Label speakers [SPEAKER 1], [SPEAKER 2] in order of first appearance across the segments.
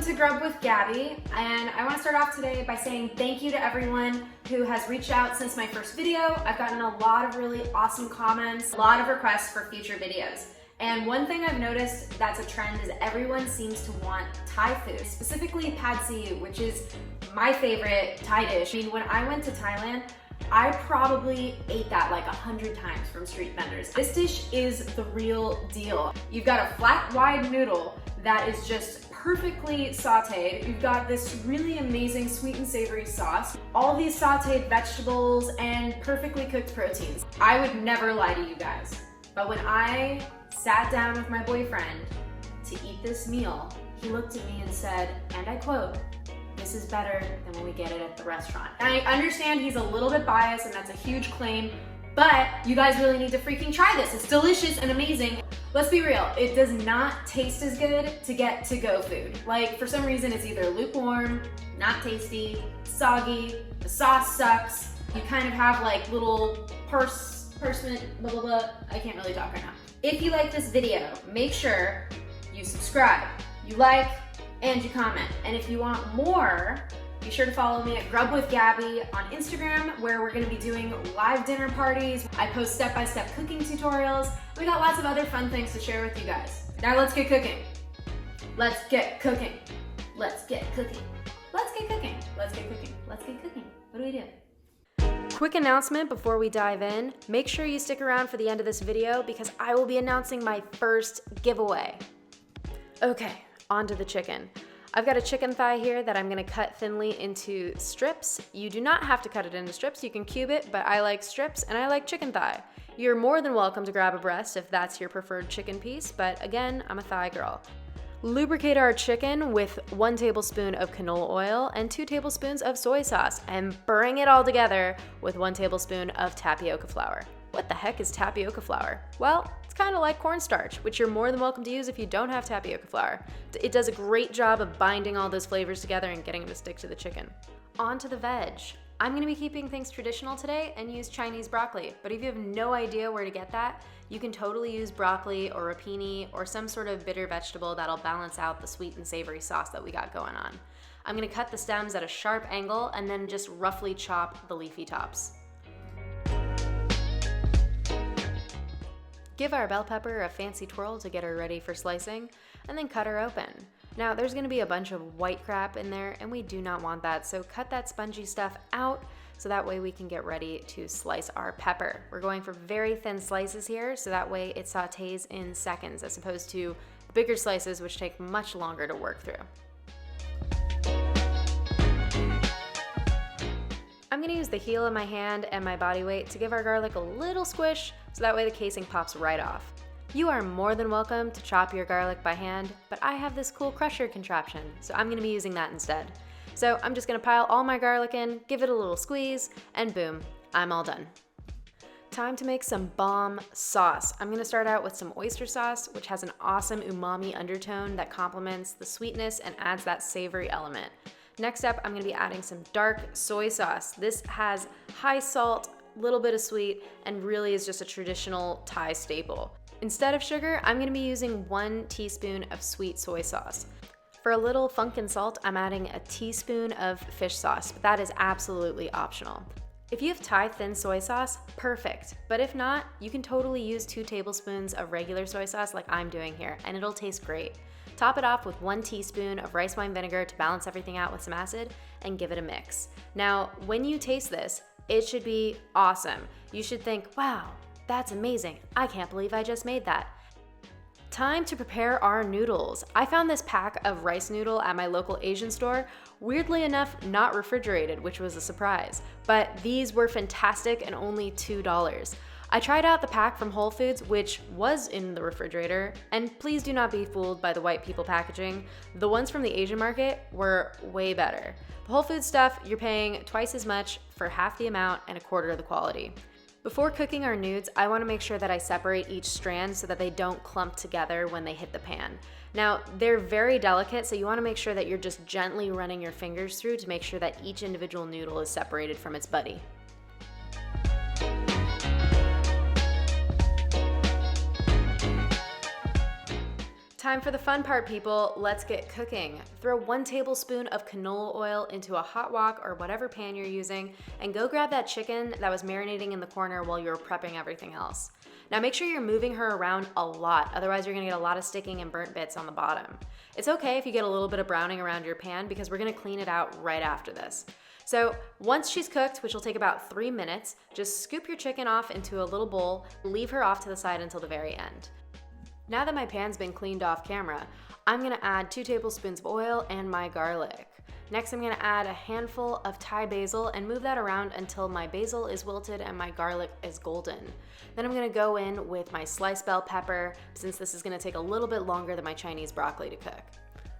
[SPEAKER 1] Welcome to Grub with Gabby, and I want to start off today by saying thank you to everyone who has reached out since my first video. I've gotten a lot of really awesome comments, a lot of requests for future videos. And one thing I've noticed that's a trend is everyone seems to want Thai food, specifically pad see ew, which is my favorite Thai dish. I mean, when I went to Thailand, I probably ate that like 100 times from street vendors. This dish is the real deal. You've got a flat, wide noodle that is just perfectly sauteed. You've got this really amazing sweet and savory sauce, all these sauteed vegetables, and perfectly cooked proteins. I would never lie to you guys, but when I sat down with my boyfriend to eat this meal, he looked at me and said, and I quote, "This is better than when we get it at the restaurant." And I understand he's a little bit biased and that's a huge claim, but you guys really need to freaking try this. It's delicious and amazing. Let's be real, it does not taste as good to get to-go food. Like, for some reason, it's either lukewarm, not tasty, soggy, the sauce sucks. You kind of have like little parchment, blah, blah, blah. I can't really talk right now. If you like this video, make sure you subscribe, you like, and you comment. And if you want more, be sure to follow me at Grub with Gabby on Instagram, where we're gonna be doing live dinner parties. I post step-by-step cooking tutorials. We got lots of other fun things to share with you guys. Now let's get cooking. Let's get cooking. Let's get cooking. Let's get cooking. Let's get cooking. Let's get cooking. What do we do? Quick announcement before we dive in. Make sure you stick around for the end of this video because I will be announcing my first giveaway. Okay, on to the chicken. I've got a chicken thigh here that I'm gonna cut thinly into strips. You do not have to cut it into strips, you can cube it, but I like strips and I like chicken thigh. You're more than welcome to grab a breast if that's your preferred chicken piece, but again, I'm a thigh girl. Lubricate our chicken with 1 tablespoon of canola oil and 2 tablespoons of soy sauce, and bring it all together with 1 tablespoon of tapioca flour. What the heck is tapioca flour? Well, it's kind of like cornstarch, which you're more than welcome to use if you don't have tapioca flour. It does a great job of binding all those flavors together and getting them to stick to the chicken. On to the veg. I'm gonna be keeping things traditional today and use Chinese broccoli, but if you have no idea where to get that, you can totally use broccoli or rapini or some sort of bitter vegetable that'll balance out the sweet and savory sauce that we got going on. I'm gonna cut the stems at a sharp angle and then just roughly chop the leafy tops. Give our bell pepper a fancy twirl to get her ready for slicing, and then cut her open. Now, there's gonna be a bunch of white crap in there, and we do not want that, so cut that spongy stuff out so that way we can get ready to slice our pepper. We're going for very thin slices here, so that way it sautés in seconds, as opposed to bigger slices, which take much longer to work through. I'm gonna use the heel of my hand and my body weight to give our garlic a little squish, so that way the casing pops right off. You are more than welcome to chop your garlic by hand, but I have this cool crusher contraption, so I'm gonna be using that instead. So I'm just gonna pile all my garlic in, give it a little squeeze, and boom, I'm all done. Time to make some bomb sauce. I'm gonna start out with some oyster sauce, which has an awesome umami undertone that complements the sweetness and adds that savory element. Next up, I'm gonna be adding some dark soy sauce. This has high salt, little bit of sweet, and really is just a traditional Thai staple. Instead of sugar, I'm gonna be using 1 teaspoon of sweet soy sauce. For a little funk and salt, I'm adding a teaspoon of fish sauce, but that is absolutely optional. If you have Thai thin soy sauce, perfect. But if not, you can totally use 2 tablespoons of regular soy sauce like I'm doing here, and it'll taste great. Top it off with 1 teaspoon of rice wine vinegar to balance everything out with some acid, and give it a mix. Now, when you taste this, it should be awesome. You should think, wow, that's amazing. I can't believe I just made that. Time to prepare our noodles. I found this pack of rice noodle at my local Asian store, weirdly enough, not refrigerated, which was a surprise. But these were fantastic and only $2. I tried out the pack from Whole Foods, which was in the refrigerator, and please do not be fooled by the white people packaging. The ones from the Asian market were way better. The Whole Foods stuff, you're paying twice as much for half the amount and 1/4 of the quality. Before cooking our nudes, I wanna make sure that I separate each strand so that they don't clump together when they hit the pan. Now, they're very delicate, so you wanna make sure that you're just gently running your fingers through to make sure that each individual noodle is separated from its buddy. Time for the fun part, people. Let's get cooking. Throw 1 tablespoon of canola oil into a hot wok or whatever pan you're using, and go grab that chicken that was marinating in the corner while you were prepping everything else. Now make sure you're moving her around a lot, otherwise you're gonna get a lot of sticking and burnt bits on the bottom. It's okay if you get a little bit of browning around your pan because we're gonna clean it out right after this. So once she's cooked, which will take about 3 minutes, just scoop your chicken off into a little bowl, leave her off to the side until the very end. Now that my pan's been cleaned off camera, I'm gonna add 2 tablespoons of oil and my garlic. Next, I'm gonna add a handful of Thai basil and move that around until my basil is wilted and my garlic is golden. Then I'm gonna go in with my sliced bell pepper, since this is gonna take a little bit longer than my Chinese broccoli to cook.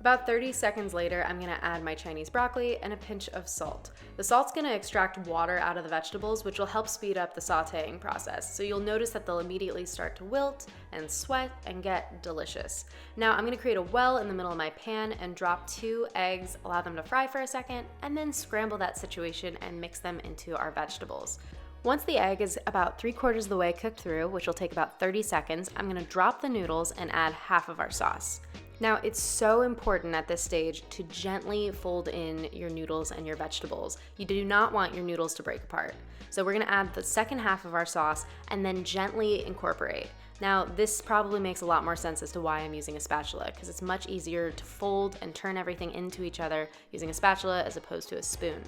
[SPEAKER 1] About 30 seconds later, I'm gonna add my Chinese broccoli and a pinch of salt. The salt's gonna extract water out of the vegetables, which will help speed up the sauteing process. So you'll notice that they'll immediately start to wilt and sweat and get delicious. Now I'm gonna create a well in the middle of my pan and drop 2 eggs, allow them to fry for a second, and then scramble that situation and mix them into our vegetables. Once the egg is about 3/4 of the way cooked through, which will take about 30 seconds, I'm gonna drop the noodles and add half of our sauce. Now, it's so important at this stage to gently fold in your noodles and your vegetables. You do not want your noodles to break apart. So we're gonna add the second half of our sauce and then gently incorporate. Now, this probably makes a lot more sense as to why I'm using a spatula, because it's much easier to fold and turn everything into each other using a spatula as opposed to a spoon.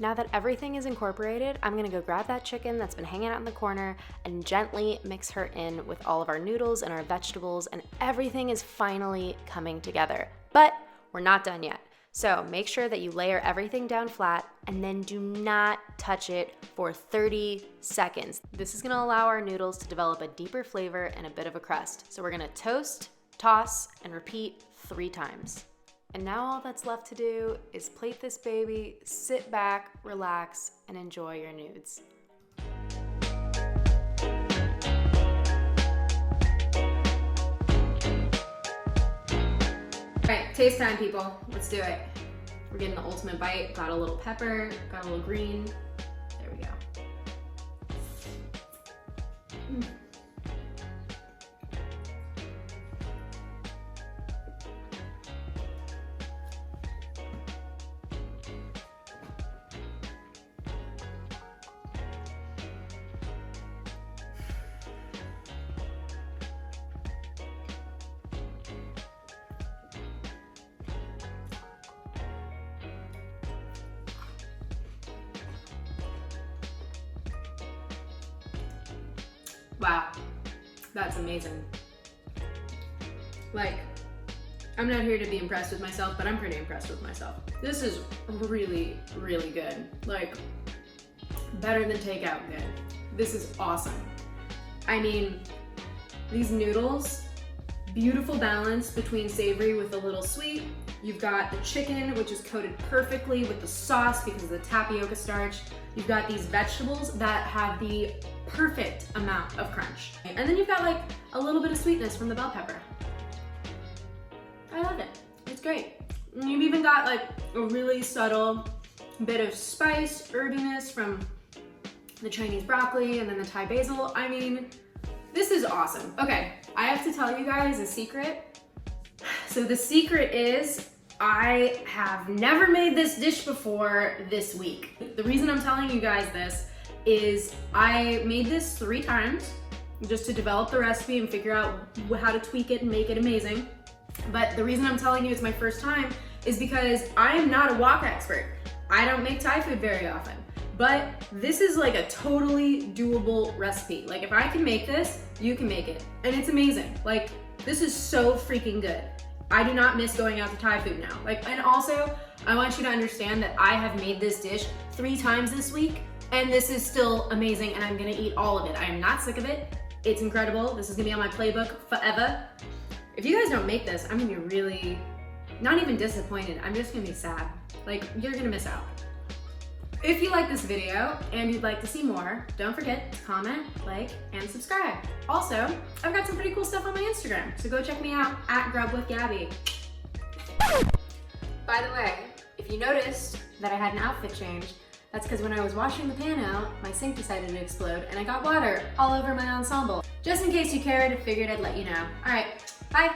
[SPEAKER 1] Now that everything is incorporated, I'm gonna go grab that chicken that's been hanging out in the corner and gently mix her in with all of our noodles and our vegetables, and everything is finally coming together. But we're not done yet. So make sure that you layer everything down flat and then do not touch it for 30 seconds. This is gonna allow our noodles to develop a deeper flavor and a bit of a crust. So we're gonna toast, toss, and repeat 3 times. And now all that's left to do is plate this baby, sit back, relax, and enjoy your nudes. All right, taste time, people. Let's do it. We're getting the ultimate bite. Got a little pepper, got a little green. There we go. Wow, that's amazing. Like, I'm not here to be impressed with myself, but I'm pretty impressed with myself. This is really, really good. Like, better than takeout good. This is awesome. I mean, these noodles, beautiful balance between savory with a little sweet. You've got the chicken, which is coated perfectly with the sauce because of the tapioca starch. You've got these vegetables that have the perfect amount of crunch. And then you've got like a little bit of sweetness from the bell pepper. I love it. It's great. And you've even got like a really subtle bit of spice, herbiness from the Chinese broccoli and then the Thai basil. I mean, this is awesome. Okay, I have to tell you guys a secret. So the secret is I have never made this dish before this week. The reason I'm telling you guys this is I made this 3 times just to develop the recipe and figure out how to tweak it and make it amazing. But the reason I'm telling you it's my first time is because I am not a wok expert. I don't make Thai food very often, but this is like a totally doable recipe. Like if I can make this, you can make it. And it's amazing. Like this is so freaking good. I do not miss going out to Thai food now. Like, and also I want you to understand that I have made this dish 3 times this week and this is still amazing and I'm gonna eat all of it. I am not sick of it. It's incredible. This is gonna be on my playbook forever. If you guys don't make this, I'm gonna be really, not even disappointed. I'm just gonna be sad. Like, you're gonna miss out. If you like this video and you'd like to see more, don't forget to comment, like, and subscribe. Also, I've got some pretty cool stuff on my Instagram, so go check me out at GrubWithGabby. By the way, if you noticed that I had an outfit change, that's because when I was washing the pan out, my sink decided to explode and I got water all over my ensemble. Just in case you cared, I figured I'd let you know. All right, bye.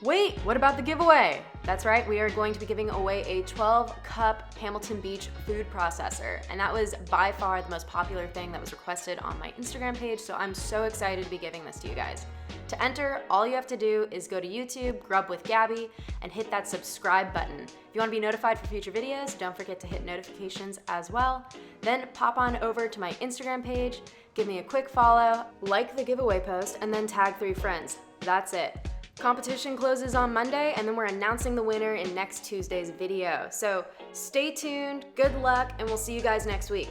[SPEAKER 1] Wait, what about the giveaway? That's right, we are going to be giving away a 12-cup Hamilton Beach food processor, and that was by far the most popular thing that was requested on my Instagram page, so I'm so excited to be giving this to you guys. To enter, all you have to do is go to YouTube, Grub with Gabby, and hit that subscribe button. If you want to be notified for future videos, don't forget to hit notifications as well. Then pop on over to my Instagram page, give me a quick follow, like the giveaway post, and then tag 3 friends. That's it. Competition closes on Monday, and then we're announcing the winner in next Tuesday's video. So stay tuned, good luck, and we'll see you guys next week.